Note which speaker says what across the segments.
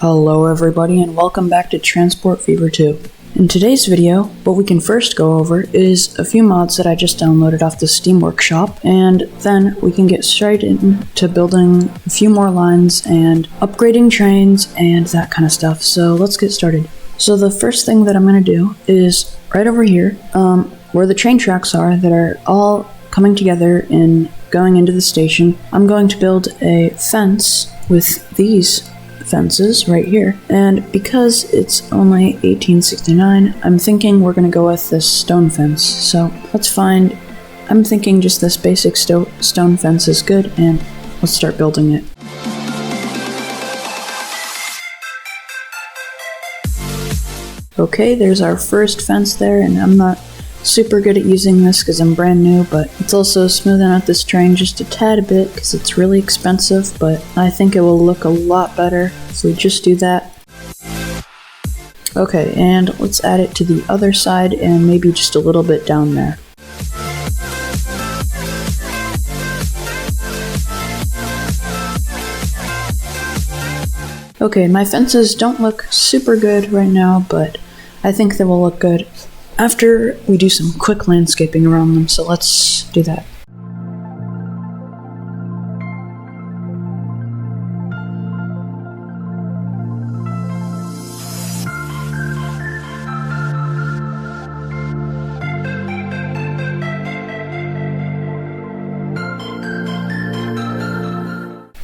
Speaker 1: Hello everybody and welcome back to Transport Fever 2. In today's video, what we can first go over is a few mods that I just downloaded off the Steam Workshop, and then we can get straight into building a few more lines and upgrading trains and that kind of stuff. So let's get started. So the first thing that I'm going to do is right over here, where the train tracks are that are all coming together and going into the station, I'm going to build a fence with these fences right here, and because it's only 1869, I'm thinking we're gonna go with this stone fence. So I'm thinking just this basic stone fence is good, and let's start building it. Okay, there's our first fence there, and I'm not super good at using this because I'm brand new, but it's also smoothing out this train just a tad bit because it's really expensive, but I think it will look a lot better if we just do that. Okay, and let's add it to the other side and maybe just a little bit down there. Okay, my fences don't look super good right now, but I think they will look good after we do some quick landscaping around them, so let's do that.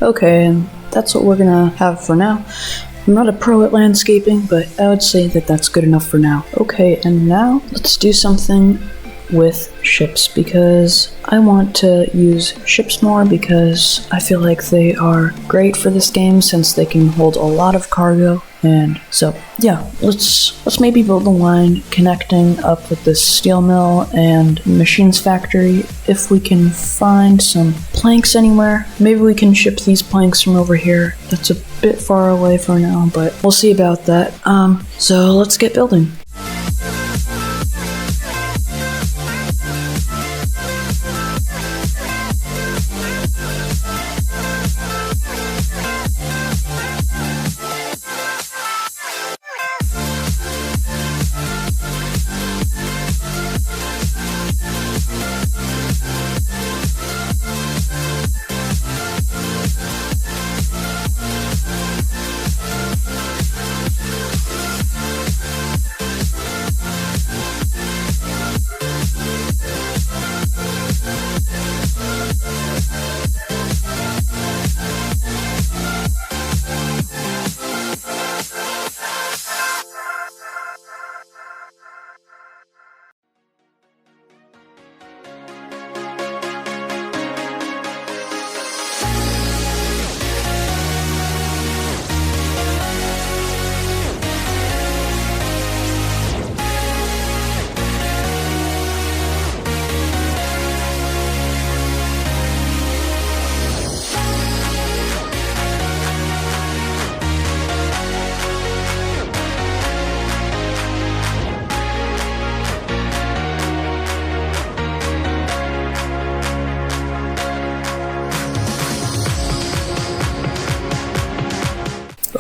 Speaker 1: Okay, and that's what we're gonna have for now. I'm not a pro at landscaping, but I would say that that's good enough for now. Okay, and now let's do something with ships, because I want to use ships more because I feel like they are great for this game since they can hold a lot of cargo. And so yeah, let's maybe build a line connecting up with this steel mill and machines factory. If we can find some planks anywhere, maybe we can ship these planks from over here. That's a bit far away for now, but we'll see about that. So let's get building.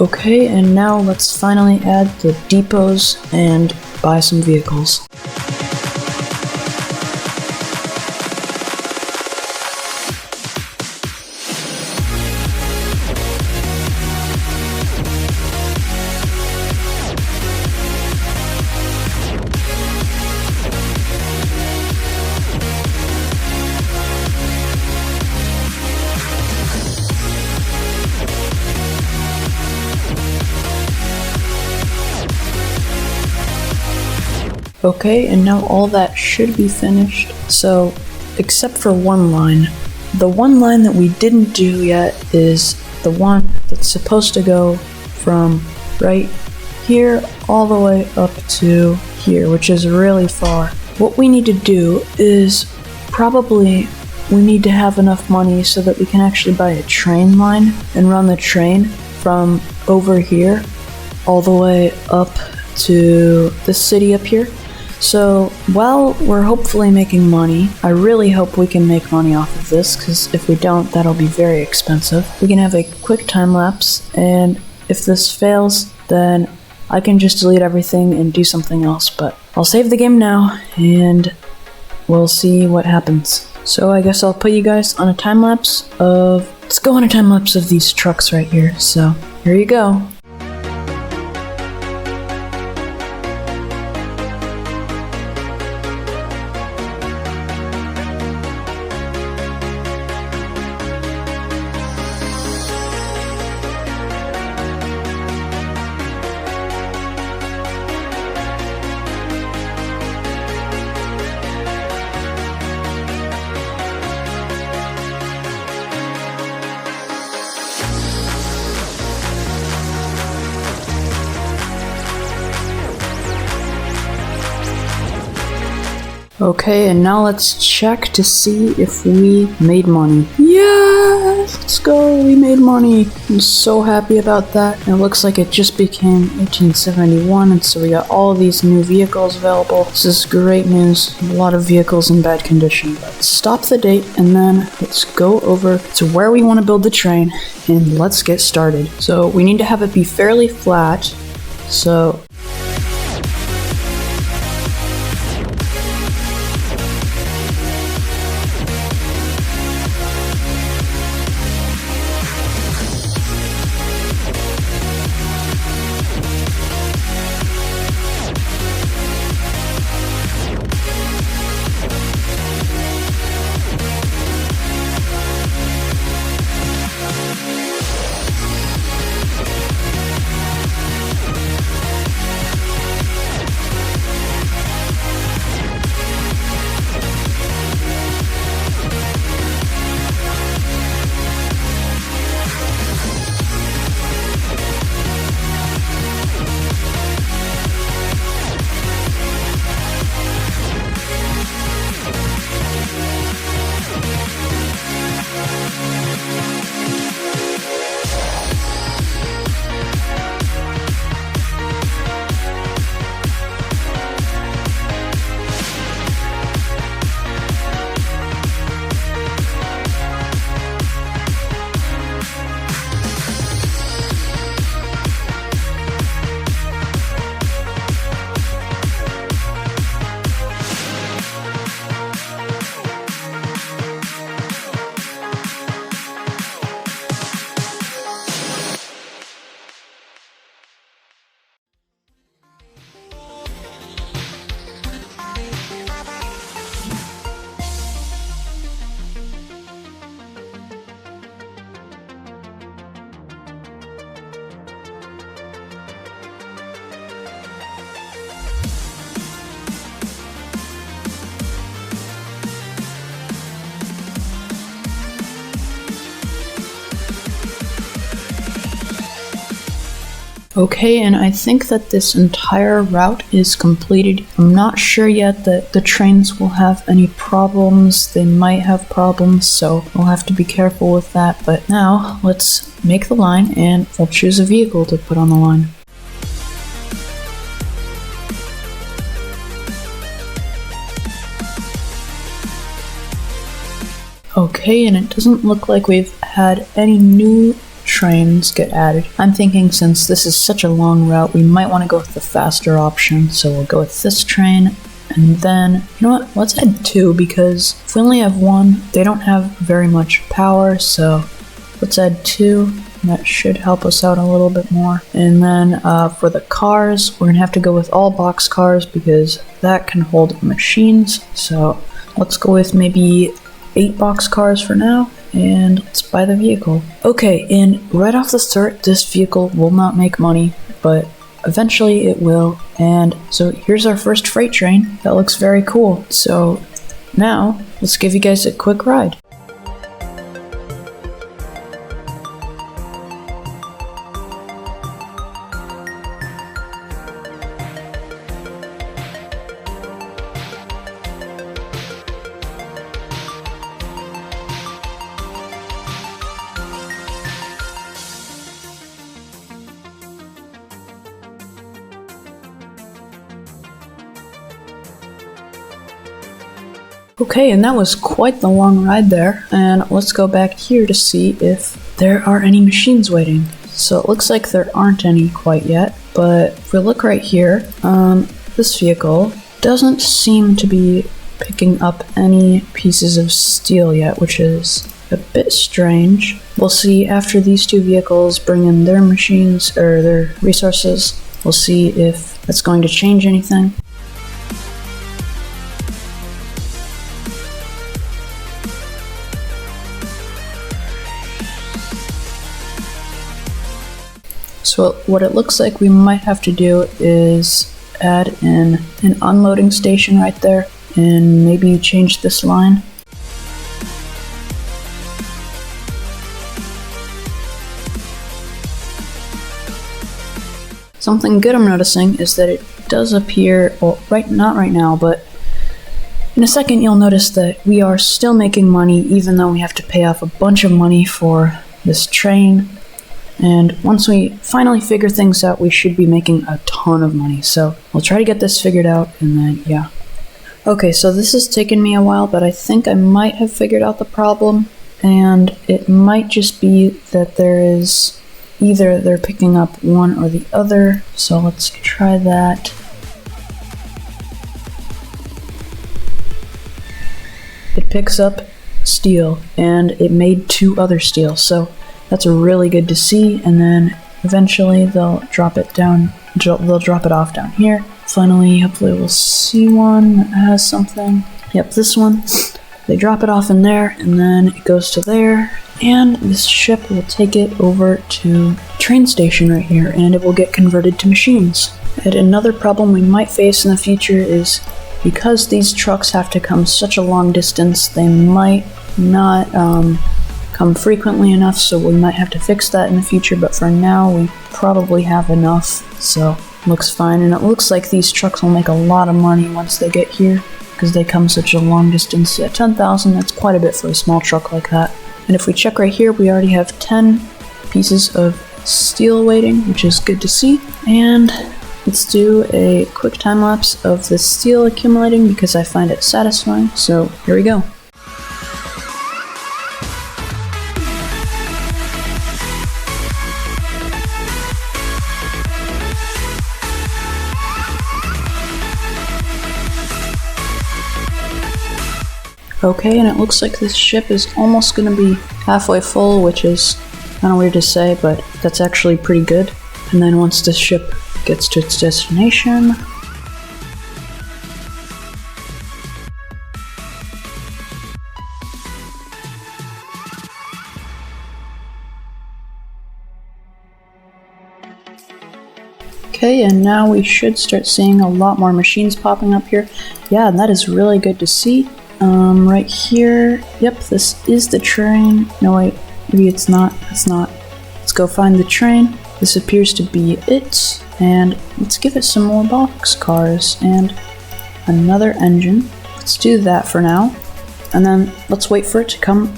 Speaker 1: Okay, and now let's finally add the depots and buy some vehicles. Okay, and now all that should be finished. So, except for one line. The one line that we didn't do yet is the one that's supposed to go from right here all the way up to here, which is really far. What we need to do is probably we need to have enough money so that we can actually buy a train line and run the train from over here all the way up to the city up here. So while we're hopefully making money, I really hope we can make money off of this, because if we don't, that'll be very expensive. We can have a quick time lapse, and if this fails, then I can just delete everything and do something else, but I'll save the game now, and we'll see what happens. So I guess I'll put you guys on a time lapse of, let's go on a time lapse of these trucks right here. So here you go. Okay, and now let's check to see if we made money. Yes! Let's go! We made money! I'm so happy about that. And it looks like it just became 1871, and so we got all of these new vehicles available. This is great news. A lot of vehicles in bad condition. Let's stop the date, and then let's go over to where we want to build the train, and let's get started. So we need to have it be fairly flat. So okay, and I think that this entire route is completed. I'm not sure yet that the trains will have any problems. They might have problems, so we'll have to be careful with that. But now, let's make the line, and we'll choose a vehicle to put on the line. Okay, and it doesn't look like we've had any new trains get added. I'm thinking since this is such a long route, we might want to go with the faster option, so we'll go with this train. And then, you know what, let's add 2, because if we only have 1, they don't have very much power, so let's add 2. That should help us out a little bit more. And then for the cars, we're gonna have to go with all box cars because that can hold machines. So let's go with maybe 8 box cars for now, and let's buy the vehicle. Okay, and right off the start, this vehicle will not make money, but eventually it will. And so here's our first freight train. That looks very cool. So now let's give you guys a quick ride. Okay, and that was quite the long ride there, and let's go back here to see if there are any machines waiting. So it looks like there aren't any quite yet, but if we look right here, this vehicle doesn't seem to be picking up any pieces of steel yet, which is a bit strange. We'll see after these two vehicles bring in their machines or their resources. We'll see if that's going to change anything. So what it looks like we might have to do is add in an unloading station right there and maybe change this line. Something good I'm noticing is that it does appear, well, not right now, but in a second you'll notice that we are still making money even though we have to pay off a bunch of money for this train. And once we finally figure things out, we should be making a ton of money. So we'll try to get this figured out, and then, yeah. Okay, so this has taken me a while, but I think I might have figured out the problem. And it might just be that there is either they're picking up one or the other. So let's try that. It picks up steel, and it made two other steel. So that's really good to see, and then eventually they'll drop it down, they'll drop it off down here. Finally, hopefully we'll see one that has something. Yep, this one. They drop it off in there, and then it goes to there, and this ship will take it over to the train station right here, and it will get converted to machines. And another problem we might face in the future is because these trucks have to come such a long distance, they might not come frequently enough, so we might have to fix that in the future, but for now we probably have enough, so looks fine. And it looks like these trucks will make a lot of money once they get here because they come such a long distance. At 10,000, that's quite a bit for a small truck like that. And if we check right here, we already have 10 pieces of steel waiting, which is good to see. And let's do a quick time lapse of the steel accumulating because I find it satisfying, so here we go. Okay, and it looks like this ship is almost going to be halfway full, which is kind of weird to say, but that's actually pretty good. And then once the ship gets to its destination, okay, and now we should start seeing a lot more machines popping up here. Yeah, and that is really good to see. Right here, yep, this is the train. No wait, maybe it's not, it's not. Let's go find the train. This appears to be it, and let's give it some more box cars and another engine. Let's do that for now, and then let's wait for it to come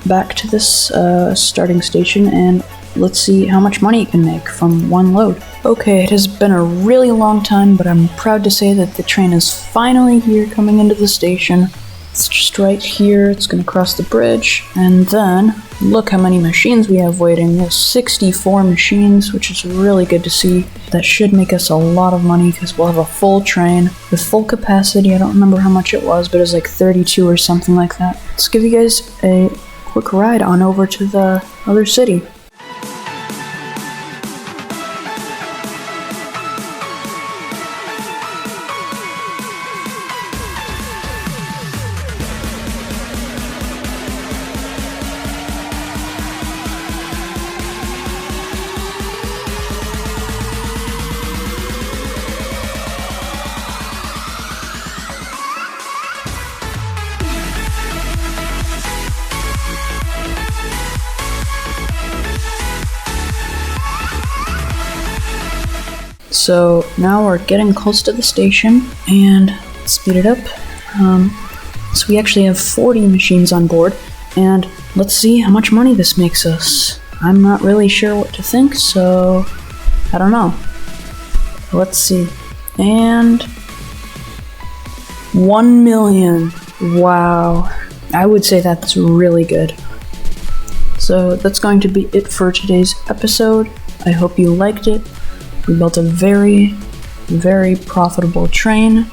Speaker 1: back to this starting station, and let's see how much money it can make from one load. Okay, it has been a really long time, but I'm proud to say that the train is finally here, coming into the station. It's just right here, it's gonna cross the bridge, and then look how many machines we have waiting. We have 64 machines, which is really good to see. That should make us a lot of money because we'll have a full train with full capacity. I don't remember how much it was, but it was like 32 or something like that. Let's give you guys a quick ride on over to the other city. So now we're getting close to the station, and let's speed it up. So we actually have 40 machines on board, and let's see how much money this makes us. I'm not really sure what to think, so I don't know. Let's see. And 1 million. Wow. I would say that's really good. So that's going to be it for today's episode. I hope you liked it. We built a very, very profitable train.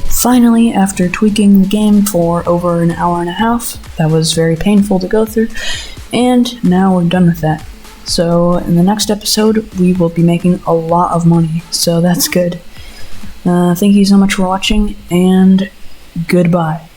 Speaker 1: Finally, after tweaking the game for over an hour and a half, that was very painful to go through, and now we're done with that. So in the next episode, we will be making a lot of money, so that's good. Thank you so much for watching, and goodbye.